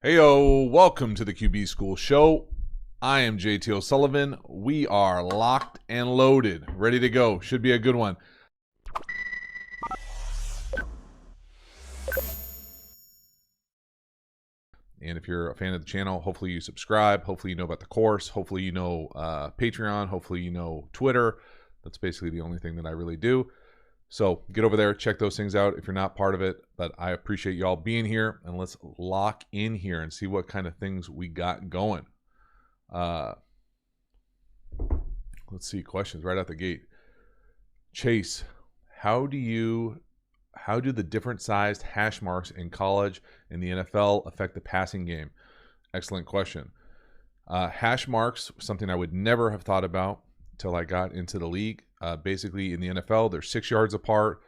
Heyo, welcome to the QB School Show. I am JT O'Sullivan. We are locked and loaded, ready to go. Should be a good one. And if you're a fan of the channel, hopefully you subscribe. Hopefully you know about the course. Hopefully you know Patreon. Hopefully you know Twitter. That's basically the only thing that I really do. So get over there, check those things out if you're not part of it. But I appreciate y'all being here, and let's lock in here and see what kind of things we got going. Let's see, questions right out the gate. Chase, how do the different sized hash marks in college and the NFL affect the passing game? Excellent question. Hash marks, something I would never have thought about until I got into the league. Basically, in the NFL, they're 6 yards apart.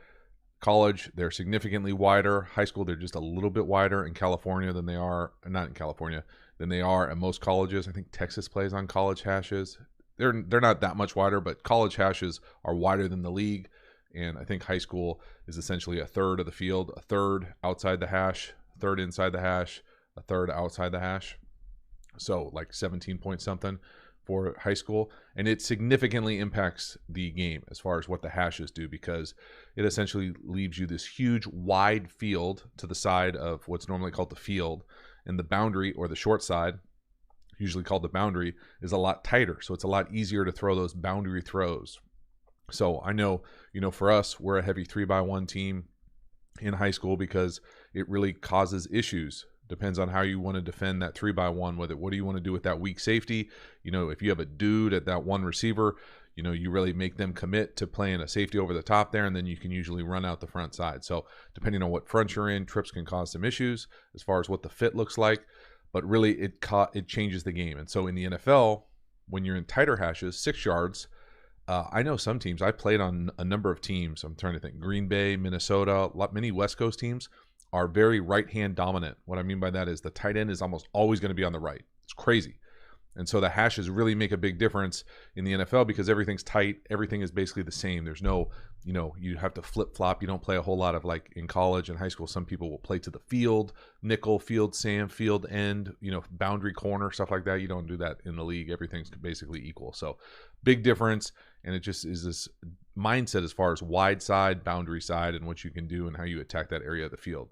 College, they're significantly wider. High school, they're just a little bit wider in California than they are, not in California, than they are at most colleges. I think Texas plays on college hashes. They're not that much wider, but college hashes are wider than the league. And I think high school is essentially a third of the field, a third outside the hash, a third inside the hash, a third outside the hash. So like 17 point something for high school, and it significantly impacts the game as far as what the hashes do, because it essentially leaves you this huge wide field to the side of what's normally called the field, and the boundary, or the short side, usually called the boundary, is a lot tighter, so it's a lot easier to throw those boundary throws. So I know, for us, we're a heavy 3x1 team in high school because it really causes issues. Depends on how you want to defend that 3x1 with it. What do you want to do with that weak safety? If you have a dude at that one receiver, you really make them commit to playing a safety over the top there, and then you can usually run out the front side. So depending on what front you're in, trips can cause some issues as far as what the fit looks like, but really it changes the game. And so in the NFL, when you're in tighter hashes, 6 yards, I know some teams, I played on a number of teams. I'm trying to think, Green Bay, Minnesota, many West Coast teams are very right-hand dominant. What I mean by that is the tight end is almost always going to be on the right. It's crazy. And so the hashes really make a big difference in the NFL because everything's tight. Everything is basically the same. There's no, you have to flip-flop. You don't play a whole lot of, like in college and high school, some people will play to the field, nickel, field, Sam, field, end, boundary corner, stuff like that. You don't do that in the league. Everything's basically equal. So big difference. And it just is this mindset as far as wide side, boundary side, and what you can do and how you attack that area of the field.